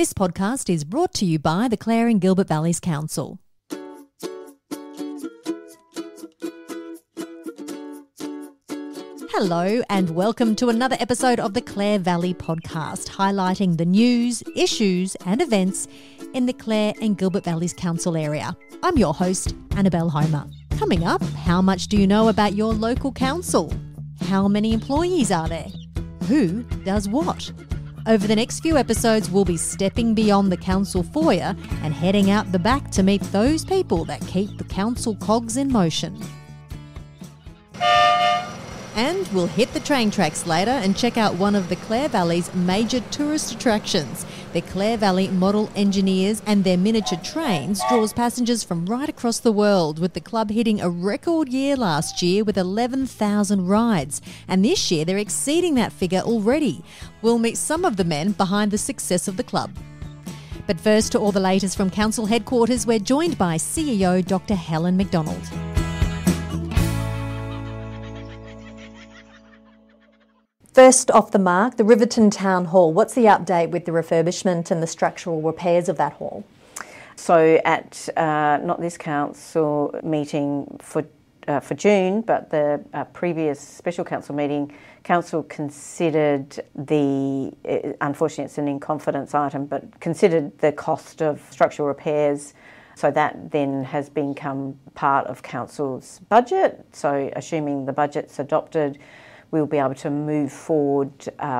This podcast is brought to you by the Clare and Gilbert Valleys Council. Hello and welcome to another episode of the Clare Valley podcast, highlighting the news, issues and events in the Clare and Gilbert Valleys Council area. I'm your host, Annabelle Homer. Coming up, how much do you know about your local council? How many employees are there? Who does what? Over the next few episodes, we'll be stepping beyond the council foyer and heading out the back to meet those people that keep the council cogs in motion. And we'll hit the train tracks later and check out one of the Clare Valley's major tourist attractions. The Clare Valley Model Engineers and their miniature trains draws passengers from right across the world, with the club hitting a record year last year with 11,000 rides. And this year they're exceeding that figure already. We'll meet some of the men behind the success of the club. But first, to all the latest from council headquarters, we're joined by CEO Dr Helen Macdonald. First off the mark, the Riverton Town Hall. What's the update with the refurbishment and the structural repairs of that hall? So at not this council meeting for June, but the previous special council meeting, council considered unfortunately it's an in confidence item, but considered the cost of structural repairs. So that then has become part of council's budget. So assuming the budget's adopted, we'll be able to move forward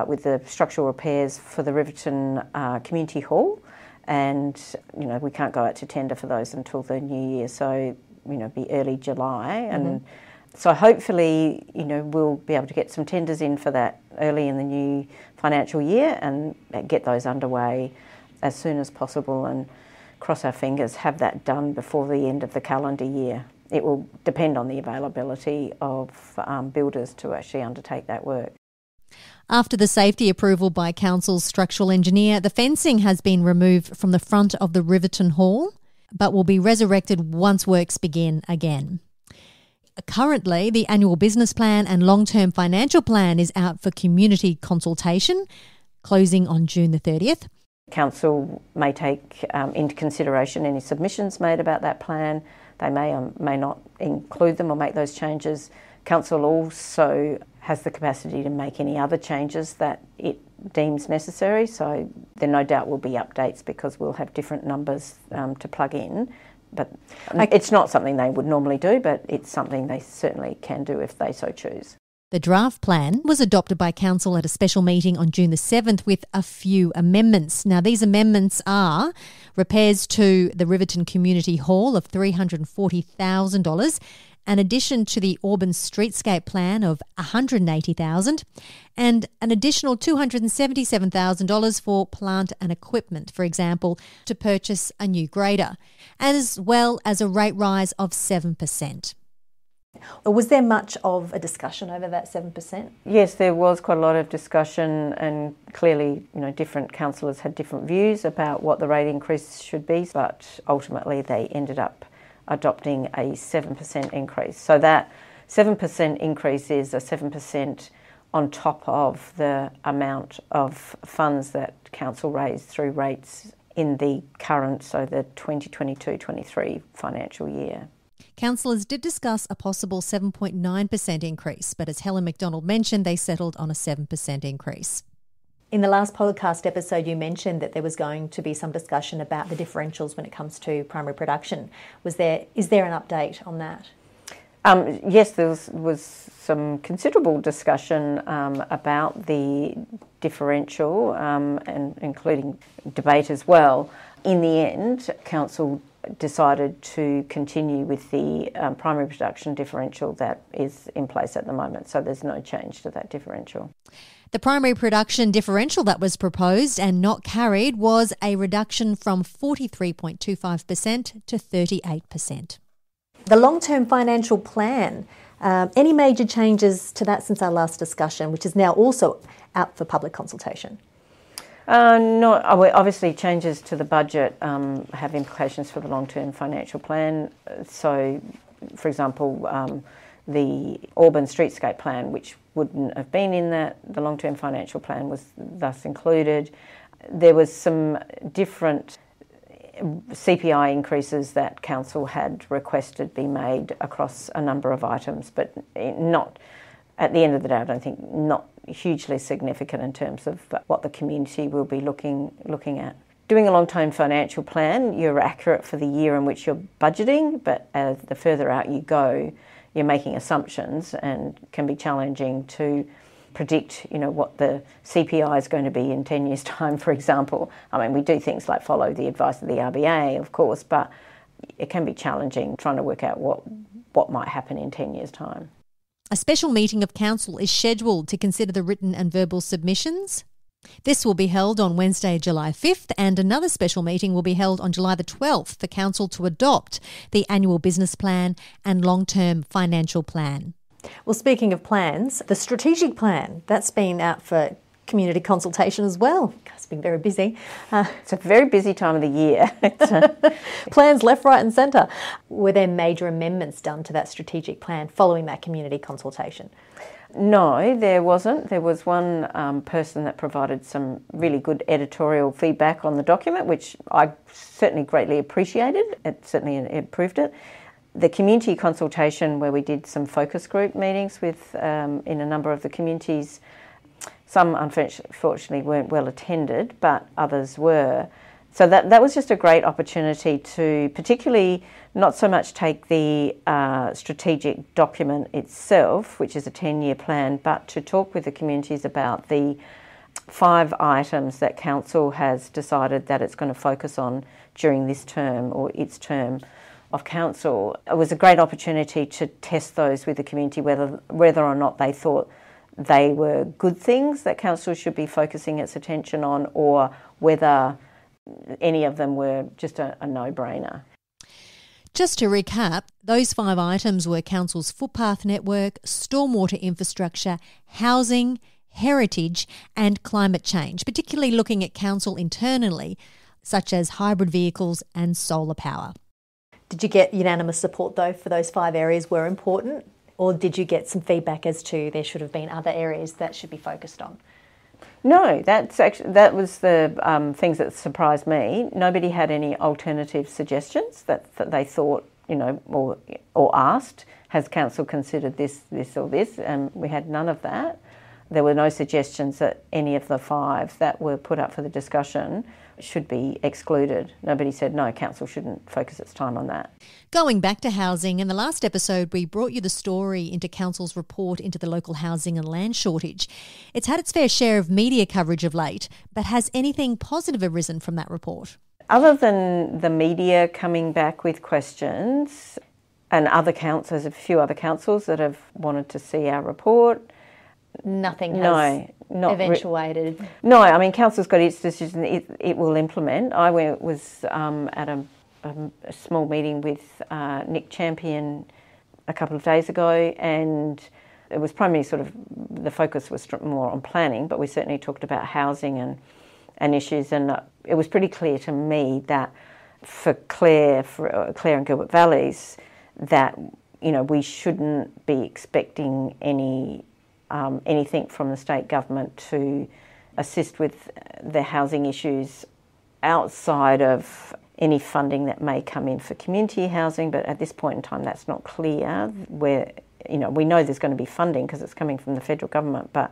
with the structural repairs for the Riverton Community Hall, and we can't go out to tender for those until the new year, so be early July, and so hopefully we'll be able to get some tenders in for that early in the new financial year and get those underway as soon as possible, and cross our fingers, have that done before the end of the calendar year. It will depend on the availability of builders to actually undertake that work. After the safety approval by Council's structural engineer, the fencing has been removed from the front of the Riverton Hall, but will be resurrected once works begin again. Currently, the annual business plan and long-term financial plan is out for community consultation, closing on June the 30th. Council may take into consideration any submissions made about that plan. They may or may not include them or make those changes. Council also has the capacity to make any other changes that it deems necessary, so there no doubt will be updates because we'll have different numbers to plug in. But it's not something they would normally do, but it's something they certainly can do if they so choose. The draft plan was adopted by Council at a special meeting on June the 7th with a few amendments. Now, these amendments are repairs to the Riverton Community Hall of $340,000, an addition to the Auburn Streetscape Plan of $180,000, and an additional $277,000 for plant and equipment, for example, to purchase a new grader, as well as a rate rise of 7%. Was there much of a discussion over that 7%? Yes, there was quite a lot of discussion, and clearly, different councillors had different views about what the rate increase should be, but ultimately they ended up adopting a 7% increase. So that 7% increase is a 7% on top of the amount of funds that council raised through rates in the current, so the 2022-23 financial year. Councillors did discuss a possible 7.9% increase, but as Helen Macdonald mentioned, they settled on a 7% increase. In the last podcast episode, you mentioned that there was going to be some discussion about the differentials when it comes to primary production. Is there an update on that? Yes, there was some considerable discussion about the differential and including debate as well. In the end, Council decided to continue with the primary production differential that is in place at the moment, so there's no change to that differential. The primary production differential that was proposed and not carried was a reduction from 43.25% to 38%. The long-term financial plan, any major changes to that since our last discussion, which is now also out for public consultation? No, obviously changes to the budget have implications for the long-term financial plan. So, for example, the Auburn Streetscape Plan, which wouldn't have been in the long-term financial plan, was thus included. there was some different CPI increases that council had requested be made across a number of items, but not, at the end of the day, I don't think, not hugely significant in terms of what the community will be looking at. Doing a long-term financial plan, you're accurate for the year in which you're budgeting, but as the further out you go, you're making assumptions and can be challenging to predict, what the CPI is going to be in 10 years' time, for example. I mean, we do things like follow the advice of the RBA, of course, but it can be challenging trying to work out what might happen in 10 years' time. A special meeting of council is scheduled to consider the written and verbal submissions. This will be held on Wednesday, July 5th, and another special meeting will be held on July the 12th for council to adopt the annual business plan and long-term financial plan. Well, speaking of plans, the strategic plan, that's been out for community consultation as well. It's been very busy. It's a very busy time of the year. Plans left, right and centre. Were there major amendments done to that strategic plan following that community consultation? No, there wasn't. There was one person that provided some really good editorial feedback on the document, which I certainly greatly appreciated. It certainly improved it. The community consultation, where we did some focus group meetings with in a number of the communities, some unfortunately weren't well attended, but others were. So that was just a great opportunity to particularly not so much take the strategic document itself, which is a 10-year plan, but to talk with the communities about the 5 items that council has decided that it's going to focus on during this term or its term of council. It was a great opportunity to test those with the community, whether or not they thought they were good things that council should be focusing its attention on, or whether any of them were just a no-brainer. Just to recap, those 5 items were council's footpath network, stormwater infrastructure, housing, heritage and climate change, particularly looking at council internally, such as hybrid vehicles and solar power. Did you get unanimous support, though, for those 5 areas were important? Or did you get some feedback as to there should have been other areas that should be focused on? No, that was the things that surprised me. Nobody had any alternative suggestions that they thought, or asked, has council considered this or this? And we had none of that. There were no suggestions that any of the 5 that were put up for the discussion should be excluded. Nobody said, no, council shouldn't focus its time on that. Going back to housing, in the last episode we brought you the story into council's report into the local housing and land shortage. It's had its fair share of media coverage of late, but has anything positive arisen from that report? Other than the media coming back with questions, and other councils, a few other councils that have wanted to see our report, nothing has eventuated. No, I mean, council's got its decision, it will implement. I was at a small meeting with Nick Champion a couple of days ago, and it was primarily the focus was more on planning, but we certainly talked about housing and issues, and it was pretty clear to me that for Clare and Gilbert Valleys, that we shouldn't be expecting anything from the state government to assist with the housing issues outside of any funding that may come in for community housing, but at this point in time that's not clear. Where we know there's going to be funding because it's coming from the federal government, but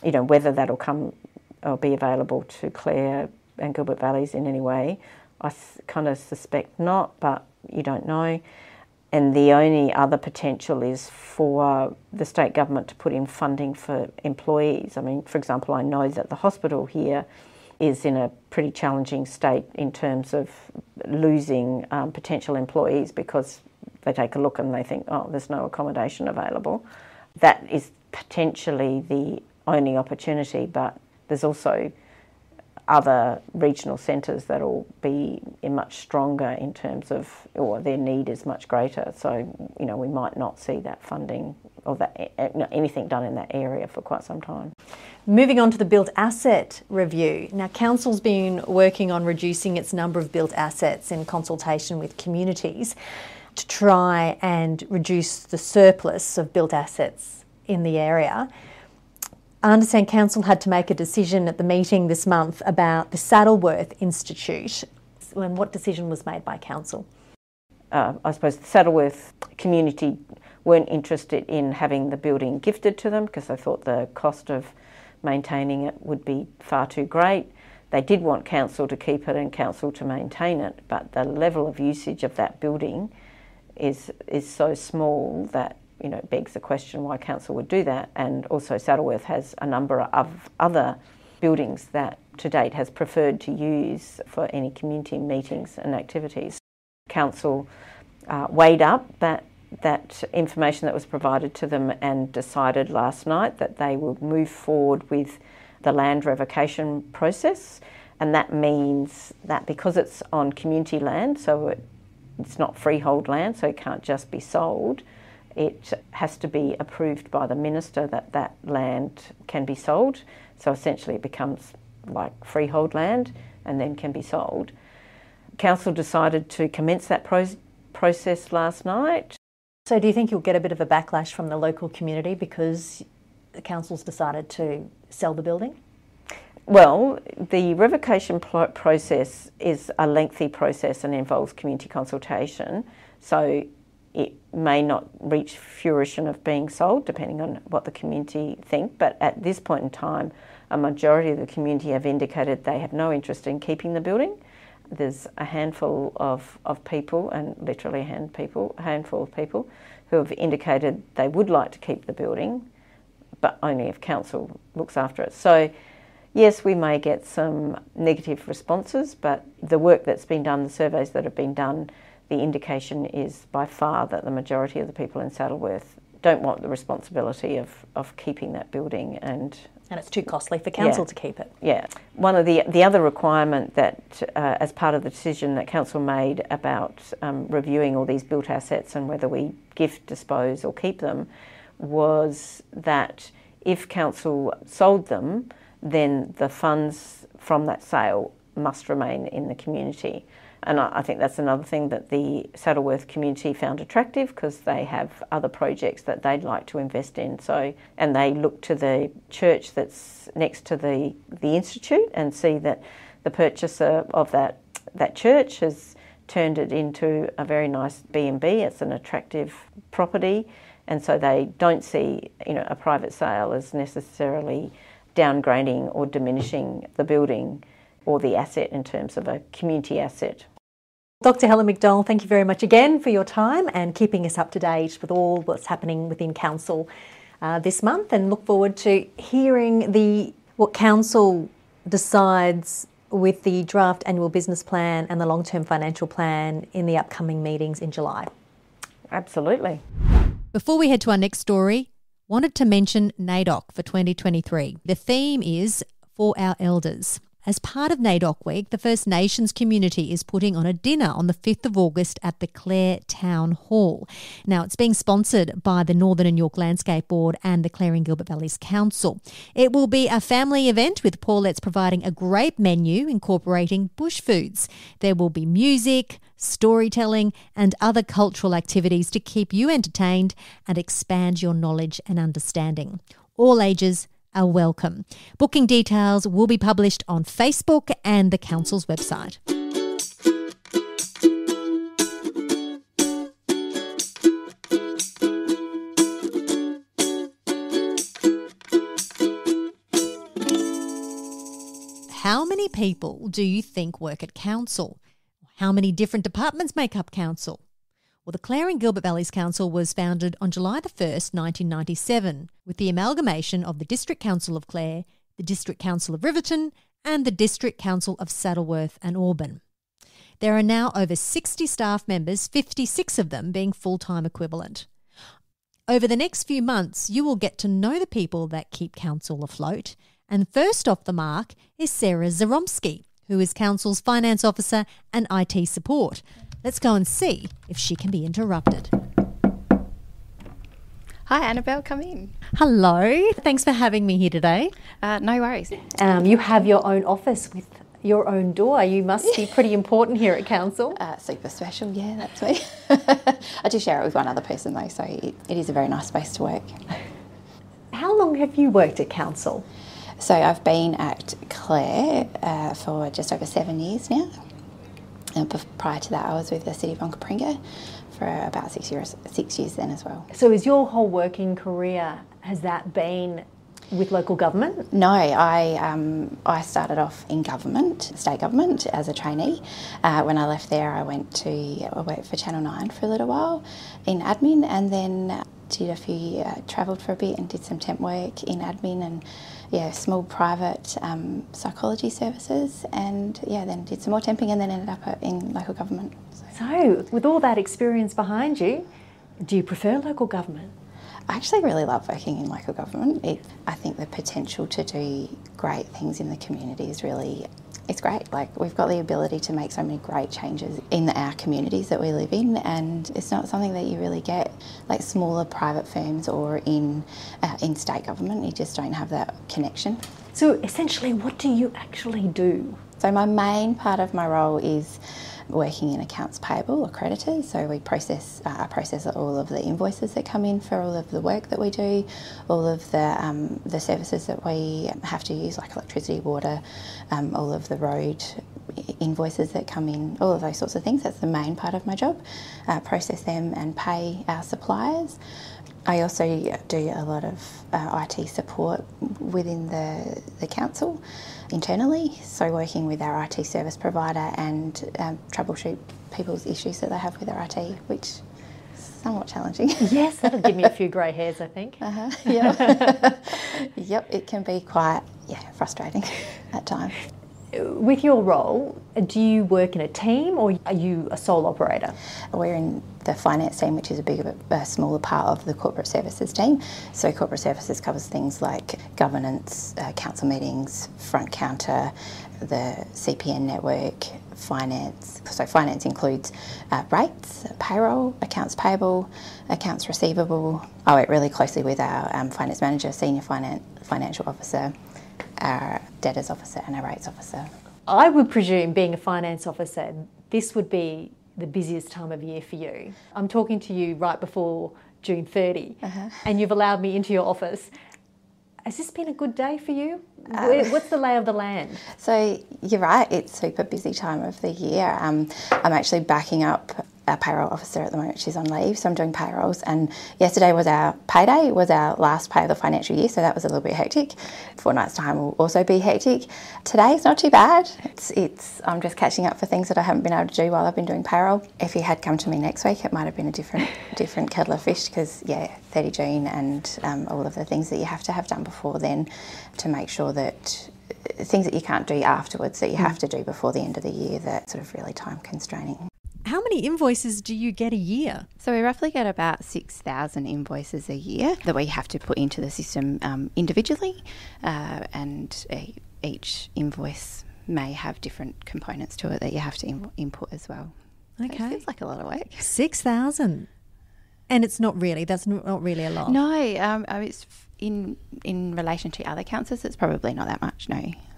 whether that'll come or be available to Clare and Gilbert Valleys in any way, I kind of suspect not, but you don't know. And the only other potential is for the state government to put in funding for employees. I mean, for example, I know that the hospital here is in a pretty challenging state in terms of losing potential employees because they take a look and they think, oh, there's no accommodation available. That is potentially the only opportunity, but there's also other regional centres that will be much stronger in terms of, or their need is much greater. So, we might not see that funding or that anything done in that area for quite some time. Moving on to the built asset review. Now, council's been working on reducing its number of built assets in consultation with communities to try and reduce the surplus of built assets in the area. I understand Council had to make a decision at the meeting this month about the Saddleworth Institute. And what decision was made by Council? I suppose the Saddleworth community weren't interested in having the building gifted to them because they thought the cost of maintaining it would be far too great. They did want Council to keep it and Council to maintain it, but the level of usage of that building is so small that, you know, it begs the question why Council would do that. And also Saddleworth has a number of other buildings that to date has preferred to use for any community meetings and activities. Council weighed up that information that was provided to them and decided last night that they will move forward with the land revocation process, and that means that because it's on community land, so it's not freehold land, so it can't just be sold, it has to be approved by the minister that land can be sold. So essentially it becomes like freehold land and then can be sold. Council decided to commence that process last night. So do you think you'll get a bit of a backlash from the local community because the Council's decided to sell the building? Well, the revocation process is a lengthy process and involves community consultation, so it may not reach fruition of being sold depending on what the community think, but at this point in time a majority of the community have indicated they have no interest in keeping the building. There's a handful of people, and literally a handful of people who have indicated they would like to keep the building, but only if Council looks after it. So yes, we may get some negative responses, but the work that's been done, the surveys that have been done, the indication is by far that the majority of the people in Saddleworth don't want the responsibility of keeping that building, and it's too costly for Council to keep it. Yeah. One of the other requirement that, as part of the decision that Council made about reviewing all these built assets and whether we gift, dispose or keep them, was that if Council sold them, then the funds from that sale must remain in the community. And I think that's another thing that the Saddleworth community found attractive, because they have other projects that they'd like to invest in. So, and they look to the church that's next to the institute and see that the purchaser of that church has turned it into a very nice B&B. It's an attractive property, and so they don't see, you know, a private sale as necessarily downgrading or diminishing the building or the asset in terms of a community asset. Dr Helen Macdonald, thank you very much again for your time and keeping us up to date with all what's happening within Council this month, and look forward to hearing what Council decides with the draft annual business plan and the long-term financial plan in the upcoming meetings in July. Absolutely. Before we head to our next story, wanted to mention Naidoc for 2023. The theme is For Our Elders. As part of Naidoc Week, the First Nations community is putting on a dinner on the 5th of August at the Clare Town Hall. Now, it's being sponsored by the Northern and York Landscape Board and the Clare and Gilbert Valleys Council. It will be a family event with Paulette's providing a great menu incorporating bush foods. There will be music, storytelling and other cultural activities to keep you entertained and expand your knowledge and understanding. All ages are welcome. Booking details will be published on Facebook and the Council's website. How many people do you think work at Council? How many different departments make up Council? Well, the Clare and Gilbert Valleys Council was founded on July the 1st, 1997, with the amalgamation of the District Council of Clare, the District Council of Riverton and the District Council of Saddleworth and Auburn. There are now over 60 staff members, 56 of them being full-time equivalent. Over the next few months, you will get to know the people that keep Council afloat. And first off the mark is Sara Zuromski, who is Council's Finance Officer and IT Support. Let's go and see if she can be interrupted. Hi Annabelle, come in. Hello, thanks for having me here today. No worries. You have your own office with your own door. You must be pretty important here at Council. Super special, yeah, that's me. I do share it with one other person though, so it is a very nice space to work. How how long have you worked at council? So I've been at Clare for just over 7 years now. Prior to that, I was with the City of Onkaparinga for about 6 years then as well. So is your whole working career, has that been with local government? No, I started off in government, state government, as a trainee. When I left there, I worked for Channel 9 for a little while in admin, and then travelled for a bit and did some temp work in admin and small private psychology services, and then did some more temping and then ended up in local government. So with all that experience behind you, do you prefer local government? I actually really love working in local government. I think the potential to do great things in the community is it's great. Like, we've got the ability to make so many great changes in our communities that we live in, and it's not something that you really get like smaller private firms or in state government. You just don't have that connection. So essentially, what do you actually do? So my main part of my role is working in accounts payable or creditors. So I process all of the invoices that come in for all of the work that we do, all of the services that we have to use, like electricity, water, all of the road invoices that come in, all of those sorts of things. That's the main part of my job. Process them and pay our suppliers. I also do a lot of IT support within the council internally, so working with our IT service provider and troubleshoot people's issues that they have with their IT, which is somewhat challenging. Yes, that'll give me a few grey hairs, I think. Yeah. Yep, it can be quite frustrating at times. With your role, do you work in a team or are you a sole operator? We're in the finance team, which is a smaller part of the corporate services team. So corporate services covers things like governance, council meetings, front counter, the CPN network, finance. So finance includes rates, payroll, accounts payable, accounts receivable. I work really closely with our finance manager, senior financial officer, our debtors officer and our rates officer. I would presume, being a finance officer, this would be the busiest time of year for you. I'm talking to you right before June 30 and you've allowed me into your office. Has this been a good day for you? What's the lay of the land? So you're right, it's super busy time of the year. I'm actually backing up our payroll officer at the moment. She's on leave, so I'm doing payrolls, and yesterday was our payday, was our last pay of the financial year, so that was a little bit hectic. Fortnight's time will also be hectic. Today's not too bad. I'm just catching up for things that I haven't been able to do while I've been doing payroll. If you had come to me next week, it might have been a different kettle of fish, because 30 June and all of the things that you have to have done before then to make sure that things that you can't do afterwards that you have to do before the end of the year, that's sort of really time constraining. How many invoices do you get a year? So we roughly get about 6,000 invoices a year that we have to put into the system individually, and each invoice may have different components to it that you have to input as well. Okay. So it feels like a lot of work. 6,000. And that's not really a lot. No, it's in relation to other councils, it's probably not that much, no.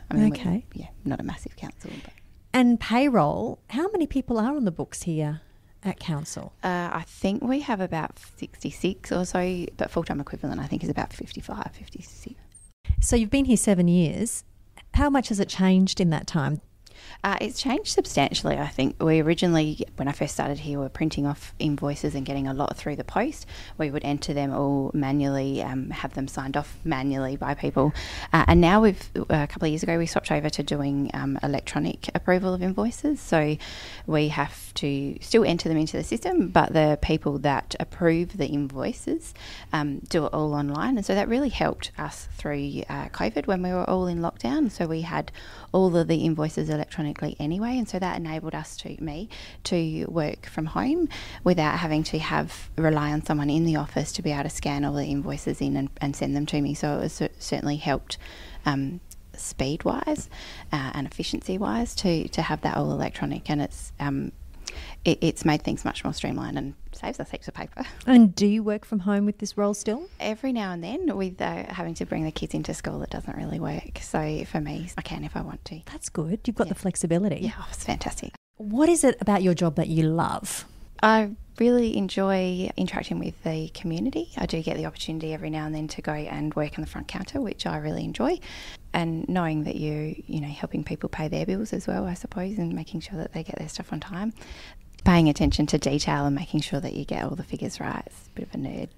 I mean, okay. Not a massive council. But. And payroll, how many people are on the books here at council? I think we have about 66 or so, but full-time equivalent I think is about 55, 56. So you've been here 7 years. How much has it changed in that time? It's changed substantially, I think. We originally, when I first started here, were printing off invoices and getting a lot through the post. We would enter them all manually, have them signed off manually by people. And now a couple of years ago, we swapped over to doing electronic approval of invoices. So we have to still enter them into the system, but the people that approve the invoices do it all online. And so that really helped us through COVID when we were all in lockdown. So we had all of the invoices electronically anyway, and so that enabled me to work from home without having to rely on someone in the office to be able to scan all the invoices in and send them to me. So it was certainly helped speed-wise and efficiency-wise to have that all electronic, and it's made things much more streamlined and saves us heaps of paper. And do you work from home with this role still? Every now and then, with having to bring the kids into school, it doesn't really work. So for me, I can if I want to. That's good. You've got the flexibility. Yeah, it's fantastic. What is it about your job that you love? I really enjoy interacting with the community. I do get the opportunity every now and then to go and work on the front counter, which I really enjoy. And knowing that you're, helping people pay their bills as well, I suppose, and making sure that they get their stuff on time. Paying attention to detail and making sure that you get all the figures right. It's a bit of a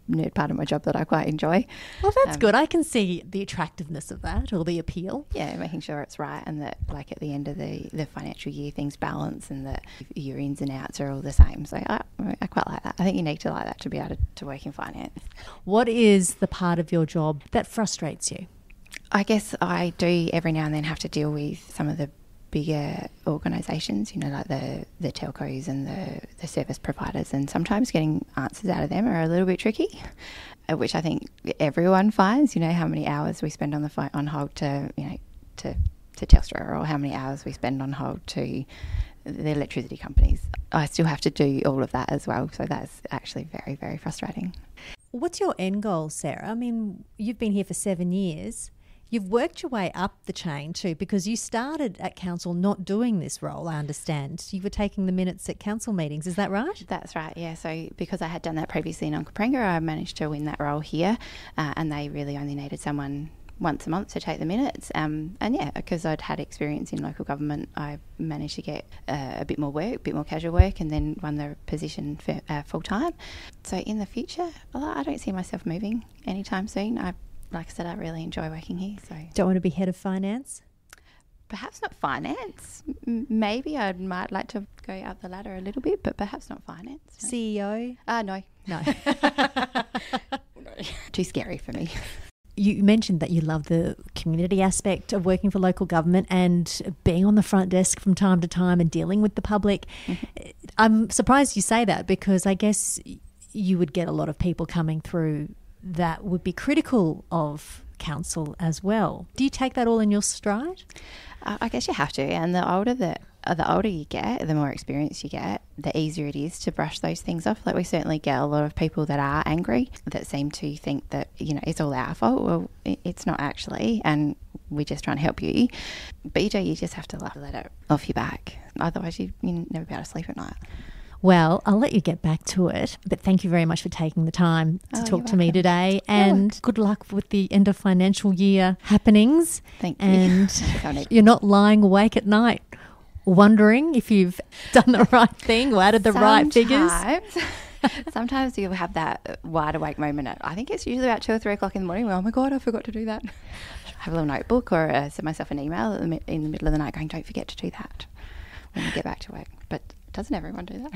nerd part of my job that I quite enjoy. Well, that's good. I can see the attractiveness of that, or the appeal. Yeah, making sure it's right, and that like at the end of the financial year things balance, and that your ins and outs are all the same. So I quite like that. I think you need to like that to be able to work in finance. What is the part of your job that frustrates you? I guess I do every now and then have to deal with some of the bigger organisations, like the telcos and the service providers, and sometimes getting answers out of them are a little bit tricky, which I think everyone finds. How many hours we spend on the phone on hold to Telstra, or how many hours we spend on hold to the electricity companies. I still have to do all of that as well, so that's actually very, very frustrating. What's your end goal, Sarah? I mean, you've been here for 7 years. You've worked your way up the chain too, because you started at council not doing this role, I understand. You were taking the minutes at council meetings, is that right? That's right, yeah. So because I had done that previously in Onkaparinga, I managed to win that role here, and they really only needed someone once a month to take the minutes. And yeah, because I'd had experience in local government, I managed to get a bit more work, a bit more casual work, and then won the position for full time. So in the future, I don't see myself moving anytime soon. Like I said, I really enjoy working here. So don't want to be head of finance? Perhaps not finance. Maybe I might like to go up the ladder a little bit, but perhaps not finance. No. CEO? No. Too scary for me. You mentioned that you love the community aspect of working for local government and being on the front desk from time to time and dealing with the public. Mm-hmm. I'm surprised you say that, because I guess you would get a lot of people coming through that would be critical of council as well. Do you take that all in your stride? I guess you have to, and the older you get, the more experience you get, the easier it is to brush those things off. Like, we certainly get a lot of people that are angry, that seem to think that, it's all our fault. Well, it's not actually, and we're just trying to help you. But you just have to let it off your back. Otherwise you never be able to sleep at night. Well, I'll let you get back to it, but thank you very much for taking the time to talk to me today, and good luck with the end of financial year happenings. Thank you. And you're not lying awake at night wondering if you've done the right thing or added the right figures. Sometimes you'll have that wide awake moment. I think it's usually about 2 or 3 o'clock in the morning. Oh my God, I forgot to do that. I have a little notebook, or send myself an email in the middle of the night going, don't forget to do that when we get back to work. But doesn't everyone do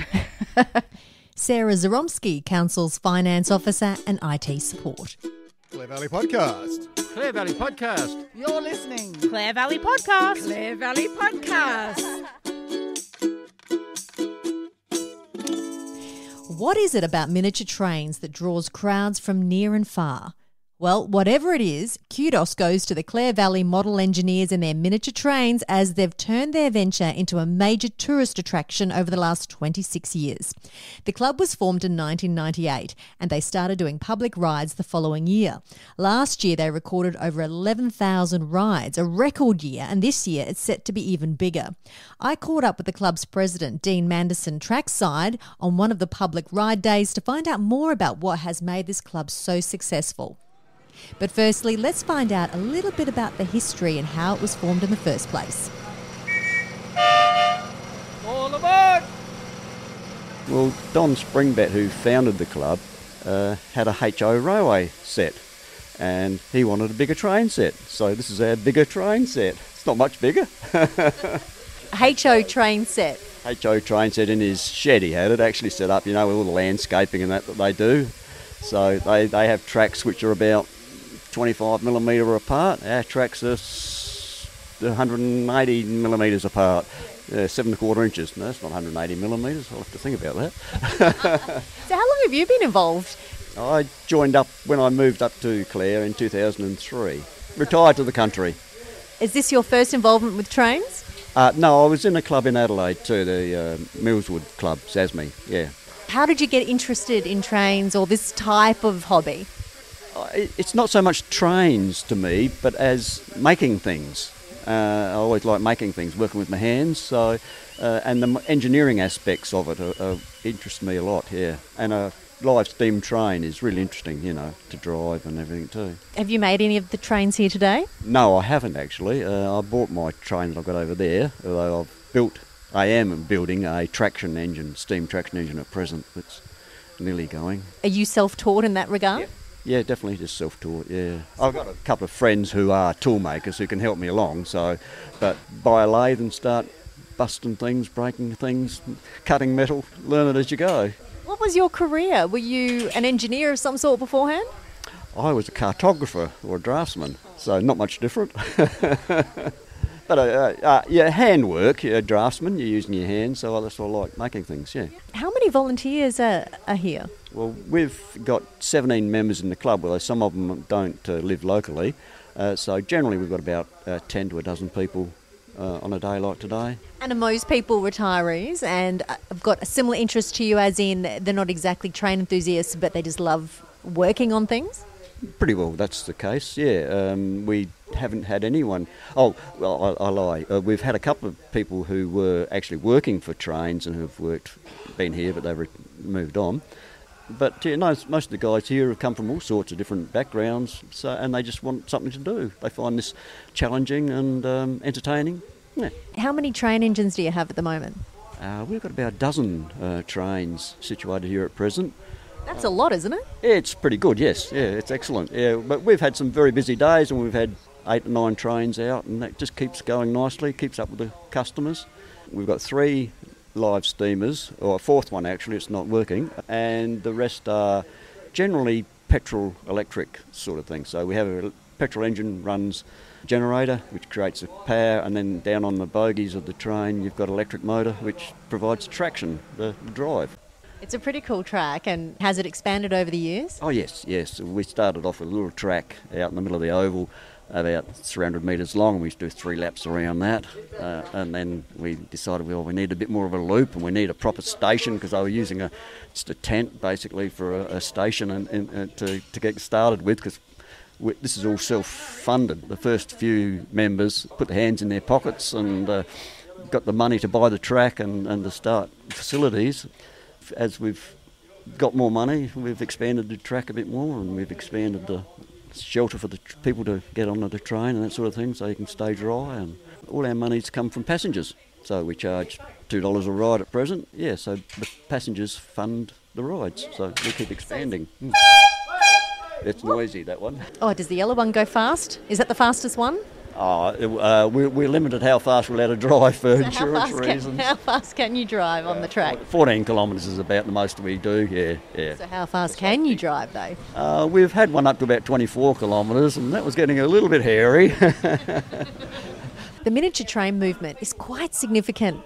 that? Sara Zuromski, Council's Finance Officer and IT Support. Clare Valley Podcast. Clare Valley Podcast. You're listening. Clare Valley Podcast. Clare Valley Podcast. What is it about miniature trains that draws crowds from near and far? Well, whatever it is, kudos goes to the Clare Valley model engineers and their miniature trains, as they've turned their venture into a major tourist attraction over the last 26 years. The club was formed in 1998 and they started doing public rides the following year. Last year they recorded over 11,000 rides, a record year, and this year it's set to be even bigger. I caught up with the club's president, Dean Manderson, trackside on one of the public ride days to find out more about what has made this club so successful. But firstly, let's find out a little bit about the history and how it was formed in the first place. All aboard! Well, Don Springbat, who founded the club, had a HO railway set, and he wanted a bigger train set. So this is our bigger train set. It's not much bigger. HO train set. HO train set in his shed he had it actually set up, with all the landscaping and that they do. So they have tracks which are about 25 millimetre apart. Our tracks are 180 millimetres apart, 7¼ inches. No, that's not 180 millimetres. I'll have to think about that. So how long have you been involved? I joined up when I moved up to Clare in 2003. Retired to the country. Is this your first involvement with trains? No, I was in a club in Adelaide too, the Millswood Club, SASMI, yeah. How did you get interested in trains or this type of hobby? It's not so much trains to me, but as making things. I always like making things, working with my hands. So, and the engineering aspects of it interest me a lot. Yeah, and a live steam train is really interesting, to drive and everything too. Have you made any of the trains here today? No, I haven't actually. I bought my train that I've got over there, although I am building a steam traction engine at present. It's nearly going. Are you self-taught in that regard? Yeah, definitely just self-taught, yeah. I've got a couple of friends who are tool makers who can help me along, but buy a lathe and start busting things, breaking things, cutting metal, learn it as you go. What was your career? Were you an engineer of some sort beforehand? I was a cartographer or a draftsman, so not much different. But handwork, draftsman, you're using your hands, so that's what I like, making things, yeah. How many volunteers are here? Well, we've got 17 members in the club, although some of them don't live locally. So generally we've got about 10 to a dozen people on a day like today. And are most people retirees and have got a similar interest to you, as in they're not exactly train enthusiasts, but they just love working on things? Pretty well, that's the case, yeah. We haven't had anyone... Oh, well, I lie. We've had a couple of people who were actually working for trains and who've been here, but they've moved on. But most of the guys here have come from all sorts of different backgrounds, and they just want something to do. They find this challenging and entertaining. Yeah. How many train engines do you have at the moment? We've got about a dozen trains situated here at present. That's a lot, isn't it? It's pretty good, yes. Yeah, it's excellent. Yeah, but we've had some very busy days, and we've had 8 or 9 trains out, and that just keeps going nicely, keeps up with the customers. We've got 3 live steamers, or a 4th one actually, it's not working, and the rest are generally petrol electric sort of thing. So we have a petrol engine runs generator which creates a power, and then down on the bogies of the train you've got electric motor which provides traction, the drive. It's a pretty cool track, and has it expanded over the years? Oh yes. We started off with a little track out in the middle of the oval, about 300 metres long. We used to do 3 laps around that, and then we decided, we need a bit more of a loop, and we need a proper station, because they were using just a tent basically for a station and to get started with, because this is all self-funded. The first few members put their hands in their pockets and got the money to buy the track and to start facilities. As we've got more money, we've expanded the track a bit more, and we've expanded the shelter for the people to get onto the train and that sort of thing, so you can stay dry. And all our money's come from passengers, so we charge $2 a ride at present. Yeah, so the passengers fund the rides, so we keep expanding. It's noisy, that one. Oh, does the yellow one go fast? Is that the fastest one? We're limited how fast we're allowed to drive for insurance reasons. How fast can you drive on the track? 14 kilometres is about the most we do, yeah. So how fast can you drive, though? We've had one up to about 24 kilometres, and that was getting a little bit hairy. The miniature train movement is quite significant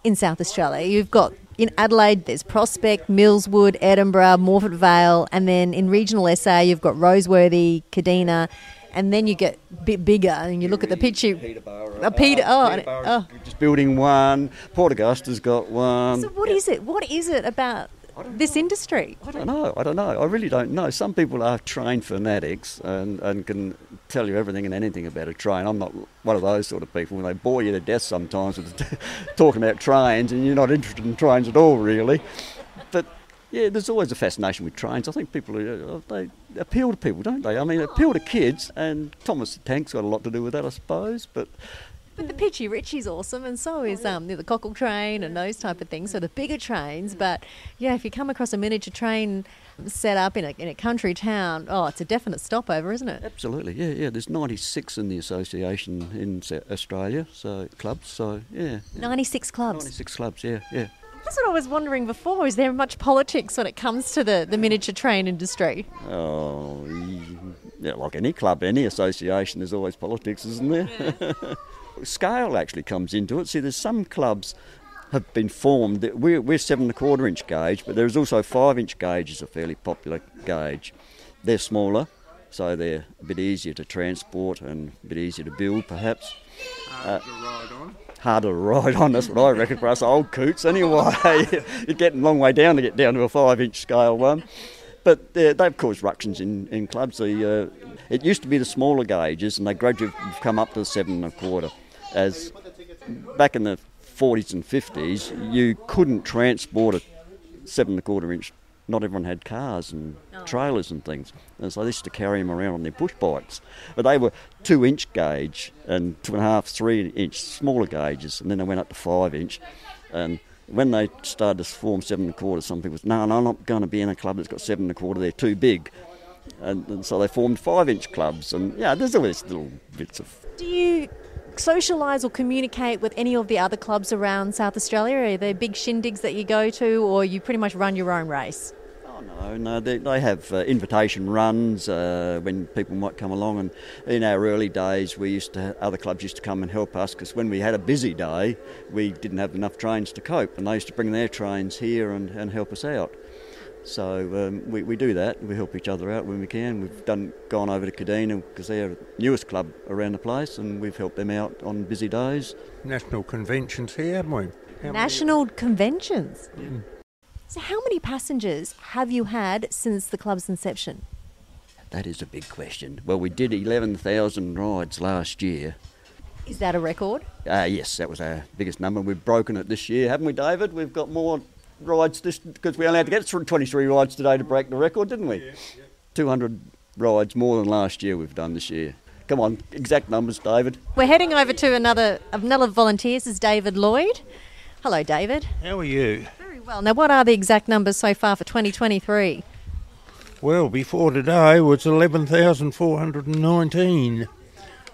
in South Australia. You've got, in Adelaide, there's Prospect, Millswood, Edinburgh, Morfett Vale, and then in regional SA, you've got Roseworthy, Kadina, and then you get a bit bigger and you look at the picture. Peterborough's just building one. Port Augusta's got one. So what is it? What is it about this industry? I don't know. I really don't know. Some people are train fanatics and can tell you everything and anything about a train. I'm not one of those sort of people. When they bore you to death sometimes with talking about trains, and you're not interested in trains at all, really. But yeah, there's always a fascination with trains. I think people, they appeal to people, don't they? I mean, appeal to kids, and Thomas the Tank's got a lot to do with that, I suppose. But the Pitchy Ritchie's awesome, and so is the Cockle train and those type of things. So the bigger trains, but yeah, if you come across a miniature train set up in a country town, it's a definite stopover, isn't it? Absolutely, yeah. There's 96 in the association in Australia, so clubs. So yeah, 96 clubs. 96 clubs, yeah. That's what I was wondering before. Is there much politics when it comes to the miniature train industry? Oh, yeah, like any club, any association, there's always politics, isn't there? Yeah. Scale actually comes into it. See, there's some clubs have been formed. We're 7¼ inch gauge, but there's also 5-inch gauge is a fairly popular gauge. They're smaller, so they're a bit easier to transport and a bit easier to build, perhaps. Harder to ride on, that's what I reckon for us old coots anyway. You're getting a long way down to get down to a 5-inch scale one. But they've caused ructions in clubs. It used to be the smaller gauges, and they gradually have come up to the 7 1/4. As back in the 40s and 50s, you couldn't transport a 7 1/4 inch. Not everyone had cars and trailers and things, and so they used to carry them around on their push bikes. But they were 2 inch gauge and 2.5, 3 inch smaller gauges, and then they went up to 5 inch. And when they started to form 7 1/4, some people said, no, I'm not going to be in a club that's got 7 1/4, they're too big. And so they formed 5 inch clubs, and yeah, there's always little bits of... Do you socialise or communicate with any of the other clubs around South Australia? Are there big shindigs that you go to, or you pretty much run your own race? Oh, no, they have invitation runs when people might come along, and in our early days other clubs used to come and help us, because when we had a busy day we didn't have enough trains to cope, and they used to bring their trains here and help us out. So we do that, we help each other out when we can. We've gone over to Kadina because they're the newest club around the place, and we've helped them out on busy days. National conventions here, haven't we? National conventions? Mm. So how many passengers have you had since the club's inception? That is a big question. Well, we did 11,000 rides last year. Is that a record? Yes, that was our biggest number. We've broken it this year, haven't we, David? We've got more rides because we only had to get 23 rides today to break the record, didn't we? Yeah. 200 rides more than last year we've done this year. Come on, exact numbers, David. We're heading over to another volunteer. This is David Lloyd. Hello, David. How are you? Very well. Now, what are the exact numbers so far for 2023? Well, before today was 11,419,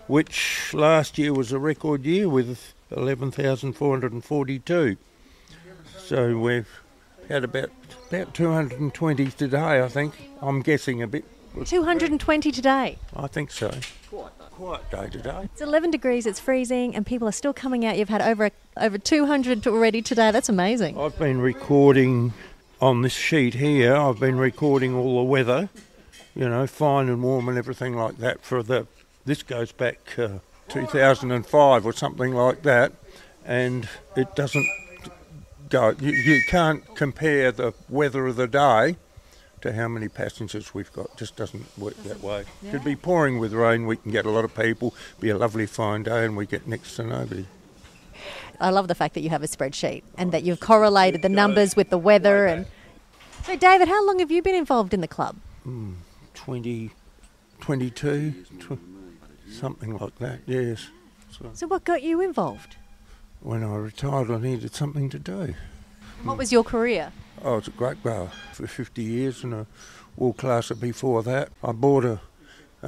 which last year was a record year with 11,442. So we've had about 220 today, I think. I'm guessing a bit. 220 today? I think so. Quiet day today. It's 11 degrees, it's freezing, and people are still coming out. You've had over 200 already today. That's amazing. I've been recording on this sheet here. I've been recording all the weather, fine and warm and everything like that. This goes back 2005 or something like that, and it doesn't go. You can't compare the weather of the day to how many passengers we've got. It just doesn't work that way. Yeah. Could be pouring with rain, we can get a lot of people, be a lovely fine day, and we get next to nobody. I love the fact that you have a spreadsheet and that you've correlated the numbers with the weather. And so, David, how long have you been involved in the club? 22, something like that, yes. So what got you involved? When I retired, I needed something to do. What was your career? I was a grape grower for 50 years and a wool classer before that. I bought a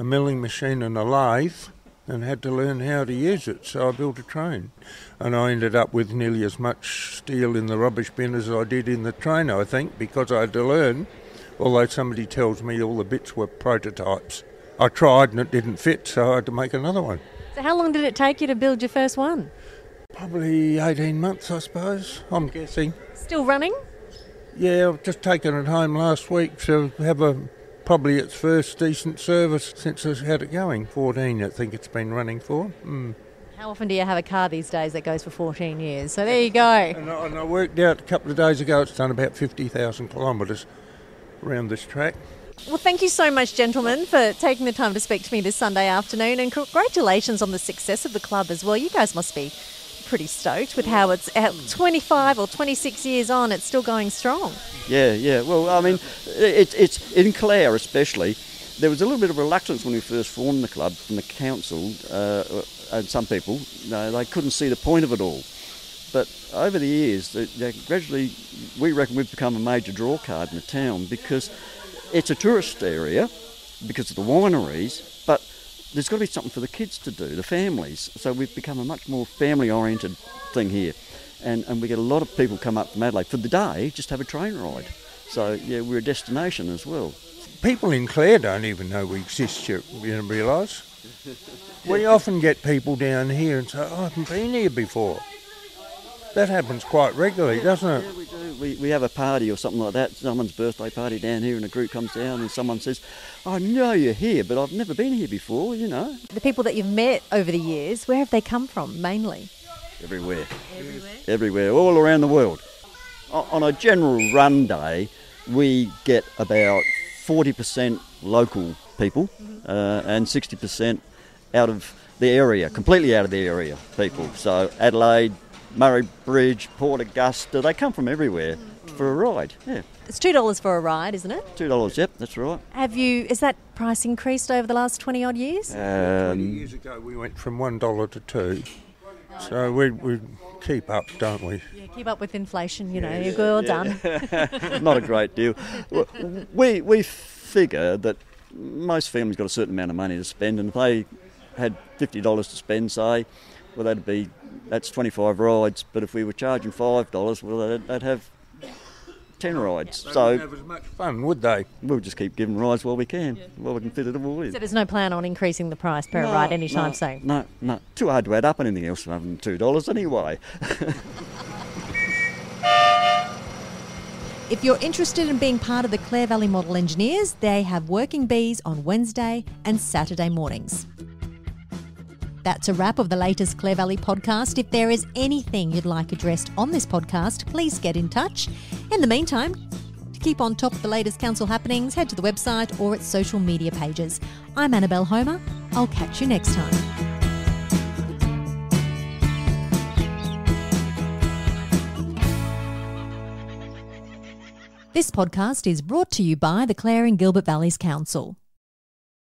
milling machine and a lathe and had to learn how to use it, so I built a train. And I ended up with nearly as much steel in the rubbish bin as I did in the train, I think, because I had to learn, although somebody tells me all the bits were prototypes. I tried and it didn't fit, so I had to make another one. So how long did it take you to build your first one? Probably 18 months, I suppose, I'm guessing. Still running? Yeah, I've just taken it home last week to have probably its first decent service since I've had it going. 14, I think it's been running for. How often do you have a car these days that goes for 14 years? So there you go. And I worked out a couple of days ago it's done about 50,000 kilometres around this track. Well, thank you so much, gentlemen, for taking the time to speak to me this Sunday afternoon, and congratulations on the success of the club as well. You guys must be pretty stoked with how it's 25 or 26 years on, it's still going strong. Yeah. Well, I mean, it's in Clare especially. There was a little bit of reluctance when we first formed the club from the council, and some people, they couldn't see the point of it all. But over the years, gradually, we reckon we've become a major draw card in the town because it's a tourist area because of the wineries, but there's got to be something for the kids to do, the families. So we've become a much more family-oriented thing here. And we get a lot of people come up from Adelaide for the day, just have a train ride. So, yeah, we're a destination as well. People in Clare don't even know we exist, you realise? We often get people down here and say, I haven't been here before. That happens quite regularly, doesn't it? Yeah, we do. We have a party or something like that, someone's birthday party down here, and a group comes down and someone says, I know you're here, but I've never been here before, The people that you've met over the years, where have they come from, mainly? Everywhere, all around the world. On a general run day, we get about 40% local people and 60% out of the area, completely out of the area people. So Adelaide, Murray Bridge, Port Augusta, they come from everywhere for a ride. Yeah, It's $2 for a ride, isn't it? $2. Yep, that's right. Is that price increased over the last 20 odd years? 20 years ago we went from $1 to $2. So we keep up, don't we? Yeah, keep up with inflation, you're well done. Not a great deal. We figure that most families got a certain amount of money to spend, and if they had $50 to spend, say, well, that's 25 rides. But if we were charging $5, well, they'd have 10 rides. They So wouldn't have as much fun, would they? we'll just keep giving rides while we can, while we can fit it all in. So there's no plan on increasing the price per ride anytime soon? No. Too hard to add up anything else other than $2 anyway. If you're interested in being part of the Clare Valley Model Engineers, they have working bees on Wednesday and Saturday mornings. That's a wrap of the latest Clare Valley podcast. If there is anything you'd like addressed on this podcast, please get in touch. In the meantime, to keep on top of the latest council happenings, head to the website or its social media pages. I'm Annabelle Homer. I'll catch you next time. This podcast is brought to you by the Clare and Gilbert Valleys Council.